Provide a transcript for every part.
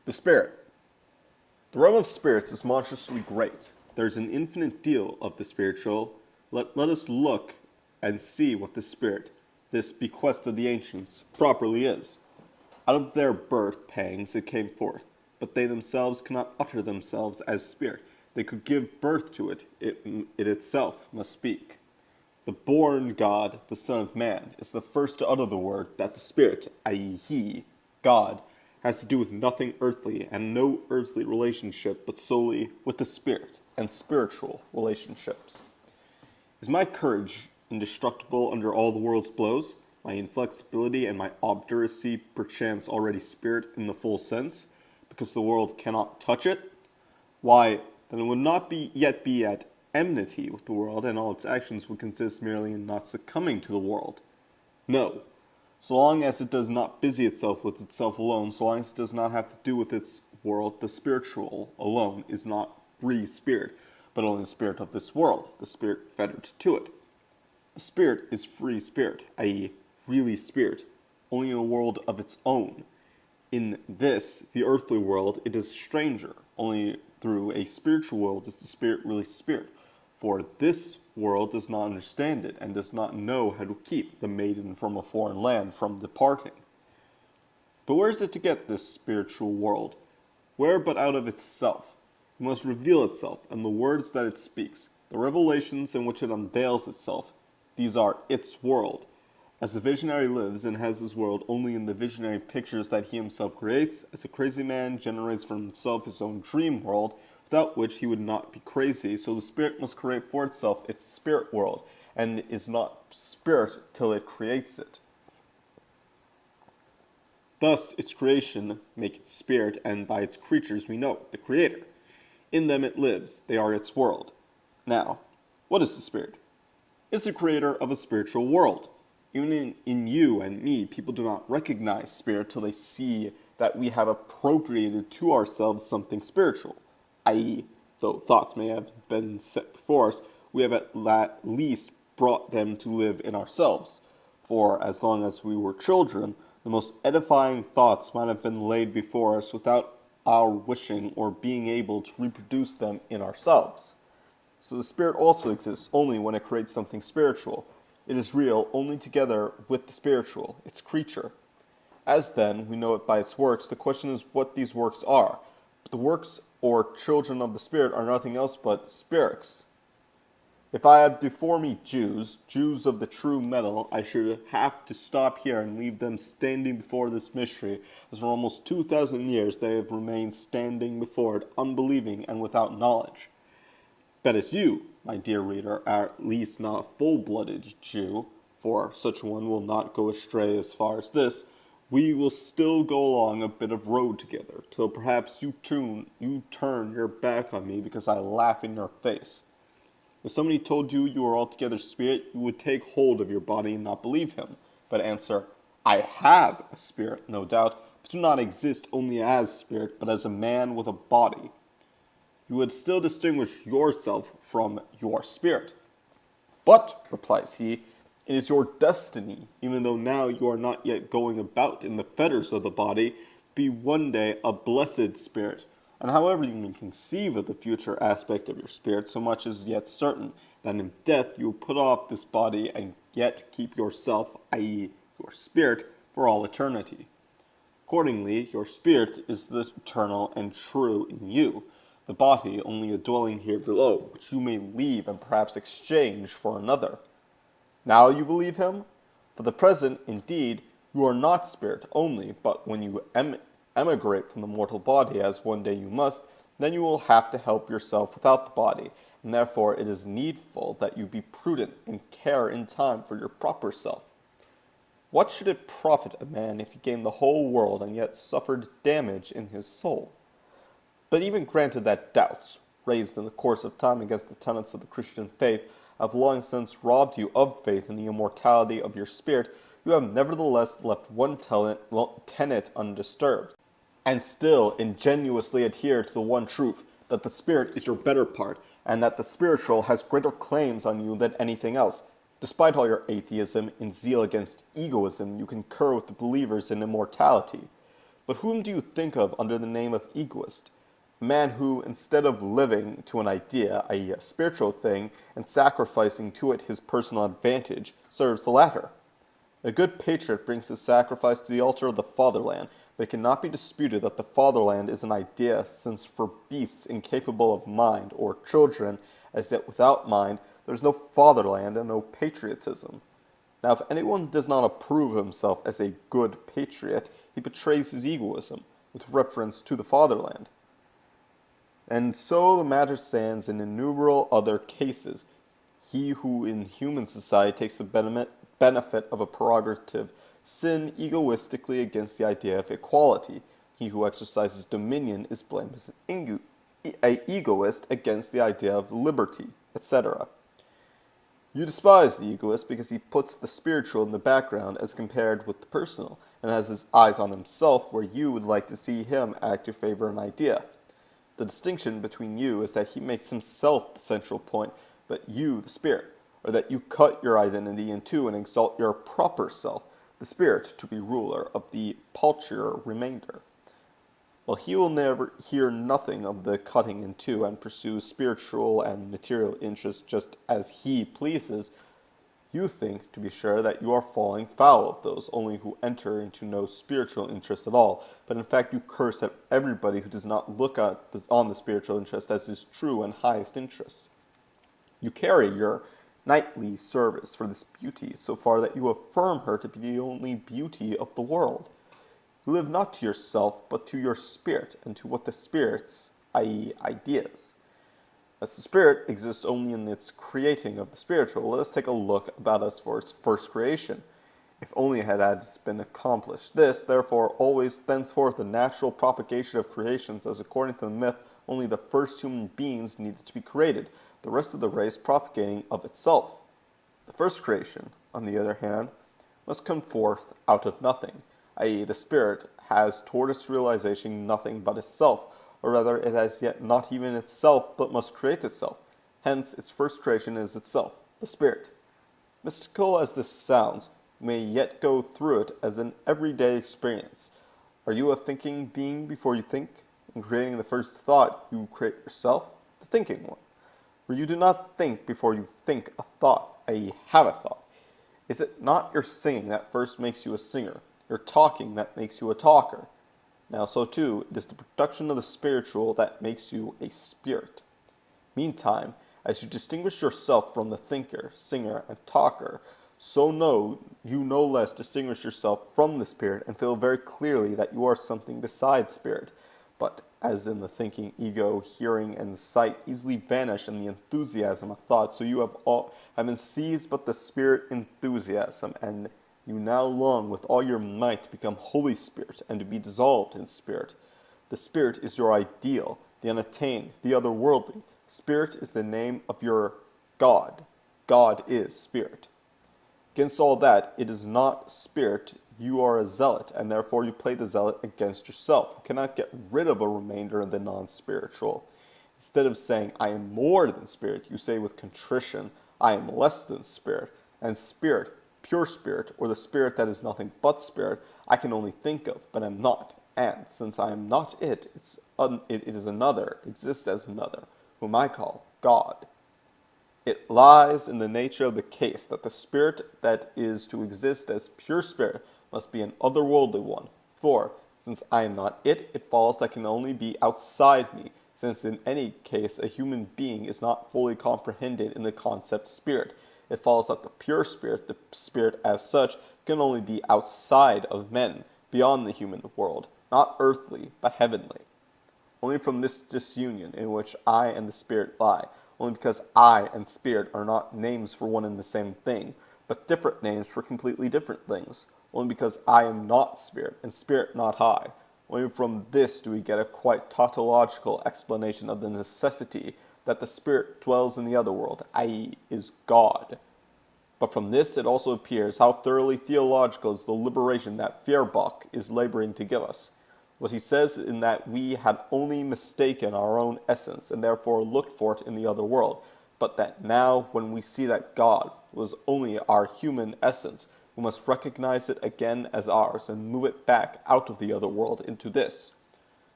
The spirit. The realm of spirits is monstrously great. There's an infinite deal of the spiritual. Let us look and see what the spirit, this bequest of the ancients, properly is. Out of their birth pangs it came forth, but they themselves cannot utter themselves as spirit. They could give birth to it. It itself must speak. The born God, the Son of Man, is the first to utter the word that the spirit, i.e. he, God, has to do with nothing earthly and no earthly relationship, but solely with the spirit and spiritual relationships. Is my courage indestructible under all the world's blows? My inflexibility and my obduracy perchance already spirit in the full sense, because the world cannot touch it? Why, then it would not yet be at enmity with the world, and all its actions would consist merely in not succumbing to the world. No. So long as it does not busy itself with itself alone, so long as it does not have to do with its world, the spiritual alone is not free spirit, but only the spirit of this world, the spirit fettered to it. The spirit is free spirit, i.e., really spirit, only in a world of its own. In this, the earthly world, it is stranger. Only through a spiritual world is the spirit really spirit. For this world does not understand it, and does not know how to keep the maiden from a foreign land from departing. But where is it to get this spiritual world? Where but out of itself? It must reveal itself, and the words that it speaks, the revelations in which it unveils itself, these are its world. As the visionary lives and has his world only in the visionary pictures that he himself creates, as a crazy man generates for himself his own dream world, without which he would not be crazy, so the spirit must create for itself its spirit world, and is not spirit till it creates it. Thus its creation make it spirit, and by its creatures we know the Creator. In them it lives, they are its world. Now, what is the spirit? It's the creator of a spiritual world. Even in you and me, people do not recognize spirit till they see that we have appropriated to ourselves something spiritual, i.e., though thoughts may have been set before us, we have at least brought them to live in ourselves. For as long as we were children, the most edifying thoughts might have been laid before us without our wishing or being able to reproduce them in ourselves. So the spirit also exists only when it creates something spiritual. It is real only together with the spiritual, its creature. As then we know it by its works, the question is what these works are. But the works or children of the spirit are nothing else but spirits. If I had before me Jews of the true metal, I should have to stop here and leave them standing before this mystery, as for almost 2,000 years they have remained standing before it, unbelieving and without knowledge. But as you, my dear reader, are at least not a full-blooded Jew, for such one will not go astray as far as this, we will still go along a bit of road together, till perhaps you turn your back on me because I laugh in your face. If somebody told you you were altogether spirit, you would take hold of your body and not believe him, but answer, I have a spirit, no doubt, but do not exist only as spirit, but as a man with a body. You would still distinguish yourself from your spirit. But, replies he, it is your destiny, even though now you are not yet going about in the fetters of the body, to be one day a blessed spirit. And however you may conceive of the future aspect of your spirit, so much is yet certain, that in death you will put off this body and yet keep yourself, i.e., your spirit, for all eternity. Accordingly, your spirit is the eternal and true in you, the body only a dwelling here below, which you may leave and perhaps exchange for another. Now you believe him? For the present, indeed, you are not spirit only, but when you emigrate from the mortal body, as one day you must, then you will have to help yourself without the body, and therefore it is needful that you be prudent and care in time for your proper self. What should it profit a man if he gained the whole world and yet suffered damage in his soul? But even granted that doubts, raised in the course of time against the tenets of the Christian faith, have long since robbed you of faith in the immortality of your spirit, you have nevertheless left one tenet undisturbed, and still ingenuously adhere to the one truth, that the spirit is your better part, and that the spiritual has greater claims on you than anything else. Despite all your atheism and zeal against egoism, you concur with the believers in immortality. But whom do you think of under the name of egoist? A man who, instead of living to an idea, i.e., a spiritual thing, and sacrificing to it his personal advantage, serves the latter. A good patriot brings his sacrifice to the altar of the fatherland, but it cannot be disputed that the fatherland is an idea, since for beasts incapable of mind, or children as yet without mind, there is no fatherland and no patriotism. Now, if anyone does not approve himself as a good patriot, he betrays his egoism, with reference to the fatherland. And so the matter stands in innumerable other cases. He who in human society takes the benefit of a prerogative sin egoistically against the idea of equality. He who exercises dominion is blamed as an egoist against the idea of liberty, etc. You despise the egoist because he puts the spiritual in the background as compared with the personal, and has his eyes on himself where you would like to see him act to favor an idea. The distinction between you is that he makes himself the central point, but you the spirit, or that you cut your identity in two and exalt your proper self, the spirit, to be ruler of the paltrier remainder. Well, he will never hear nothing of the cutting in two and pursue spiritual and material interests just as he pleases. You think, to be sure, that you are falling foul of those only who enter into no spiritual interest at all, but in fact you curse at everybody who does not look on the spiritual interest as his true and highest interest. You carry your nightly service for this beauty so far that you affirm her to be the only beauty of the world. You live not to yourself, but to your spirit, and to what the spirits, i.e., ideas. As the spirit exists only in its creating of the spiritual, let us take a look about us for its first creation. If only it had been accomplished this, therefore, always thenceforth the natural propagation of creations, as according to the myth, only the first human beings needed to be created, the rest of the race propagating of itself. The first creation, on the other hand, must come forth out of nothing, i.e., the spirit has toward its realization nothing but itself, or rather it has yet not even itself, but must create itself. Hence, its first creation is itself, the spirit. Mystical as this sounds, you may yet go through it as an everyday experience. Are you a thinking being before you think? In creating the first thought, you create yourself, the thinking one. For you do not think before you think a thought, i.e., have a thought. Is it not your singing that first makes you a singer, your talking that makes you a talker? Now so too, it is the production of the spiritual that makes you a spirit. Meantime, as you distinguish yourself from the thinker, singer, and talker, so you no less distinguish yourself from the spirit and feel very clearly that you are something besides spirit. But as in the thinking ego, hearing and sight easily vanish in the enthusiasm of thought, so you have been seized but the spirit enthusiasm, and you now long with all your might to become Holy Spirit and to be dissolved in spirit. The spirit is your ideal, the unattained, the otherworldly. Spirit is the name of your God. God is spirit. Against all that, it is not spirit. You are a zealot, and therefore you play the zealot against yourself. You cannot get rid of a remainder of the non-spiritual. Instead of saying, I am more than spirit, you say with contrition, I am less than spirit. And spirit, pure spirit, or the spirit that is nothing but spirit, I can only think of, but am not. And since I am not it, it is another, exists as another, whom I call God. It lies in the nature of the case that the spirit that is to exist as pure spirit must be an otherworldly one. For, since I am not it, it follows that can only be outside me, since in any case a human being is not fully comprehended in the concept spirit. It follows that the pure spirit, the spirit as such, can only be outside of men, beyond the human world, not earthly, but heavenly. Only from this disunion in which I and the spirit lie, only because I and spirit are not names for one and the same thing, but different names for completely different things, only because I am not spirit, and spirit not I. Only from this do we get a quite tautological explanation of the necessity that the spirit dwells in the other world, i.e., is God. But from this it also appears how thoroughly theological is the liberation that Feuerbach is laboring to give us. What he says in that we had only mistaken our own essence, and therefore looked for it in the other world, but that now, when we see that God was only our human essence, we must recognize it again as ours and move it back out of the other world into this.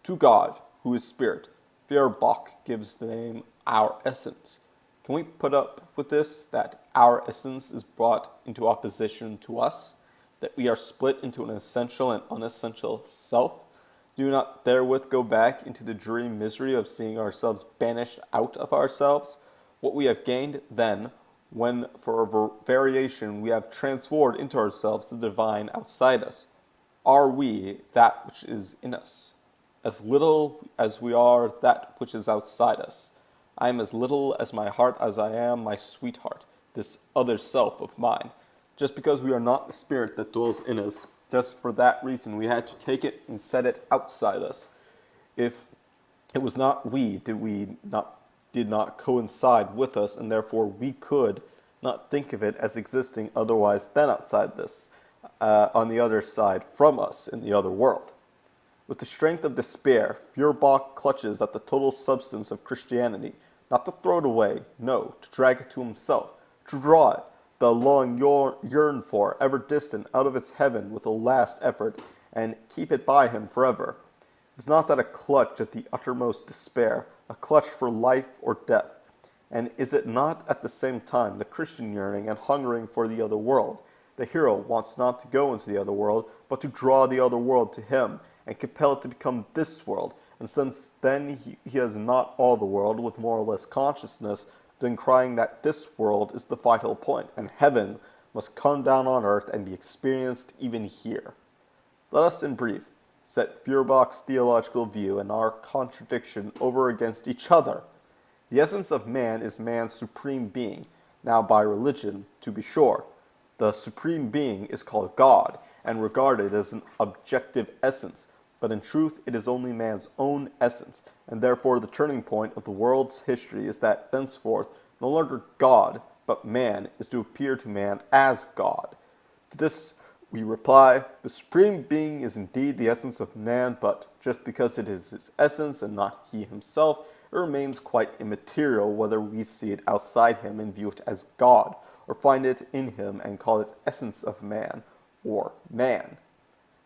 To God, who is spirit, Feuerbach gives the name our essence. Can we put up with this, that our essence is brought into opposition to us, that we are split into an essential and unessential self? Do we not therewith go back into the dreary misery of seeing ourselves banished out of ourselves? What we have gained then, when for a variation we have transformed into ourselves the divine outside us, are we that which is in us? As little as we are that which is outside us. I am as little as my heart as I am my sweetheart, this other self of mine. Just because we are not the spirit that dwells in us, just for that reason we had to take it and set it outside us. If it was not we did not coincide with us, and therefore we could not think of it as existing otherwise than outside this, on the other side from us in the other world. With the strength of despair, Feuerbach clutches at the total substance of Christianity, not to throw it away, no, to drag it to himself, to draw it, the long yearn for, ever distant, out of its heaven with a last effort, and keep it by him forever. Is not that a clutch at the uttermost despair, a clutch for life or death? And is it not at the same time the Christian yearning and hungering for the other world? The hero wants not to go into the other world, but to draw the other world to him, and compel it to become this world. And since then he has not all the world with more or less consciousness, then crying that this world is the vital point, and heaven must come down on earth and be experienced even here. Let us, in brief, set Feuerbach's theological view and our contradiction over against each other. The essence of man is man's supreme being, now by religion, to be sure. The supreme being is called God, and regarded as an objective essence, but in truth it is only man's own essence, and therefore the turning point of the world's history is that thenceforth no longer God, but man is to appear to man as God. To this we reply, the supreme being is indeed the essence of man, but just because it is his essence and not he himself, it remains quite immaterial whether we see it outside him and view it as God, or find it in him and call it essence of man, or man.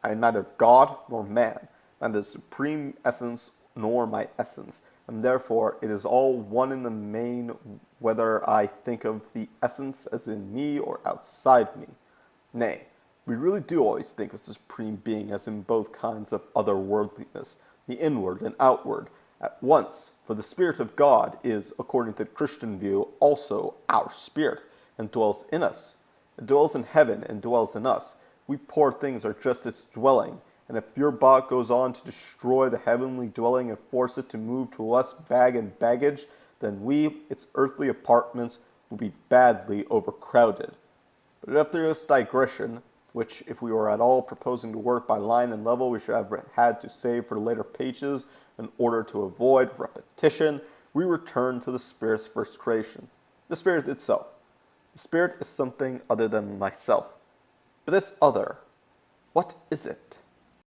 I am neither God nor man, neither the supreme essence nor my essence, and therefore it is all one in the main whether I think of the essence as in me or outside me. Nay, we really do always think of the supreme being as in both kinds of otherworldliness, the inward and outward, at once, for the Spirit of God is, according to the Christian view, also our spirit, and dwells in us. It dwells in heaven and dwells in us. We poor things are just its dwelling, and if Feuerbach goes on to destroy the heavenly dwelling and force it to move to us bag and baggage, then we, its earthly apartments, will be badly overcrowded. But after this digression, which if we were at all proposing to work by line and level we should have had to save for later pages in order to avoid repetition, we return to the Spirit's first creation, the Spirit itself. The Spirit is something other than myself. But this other, what is it?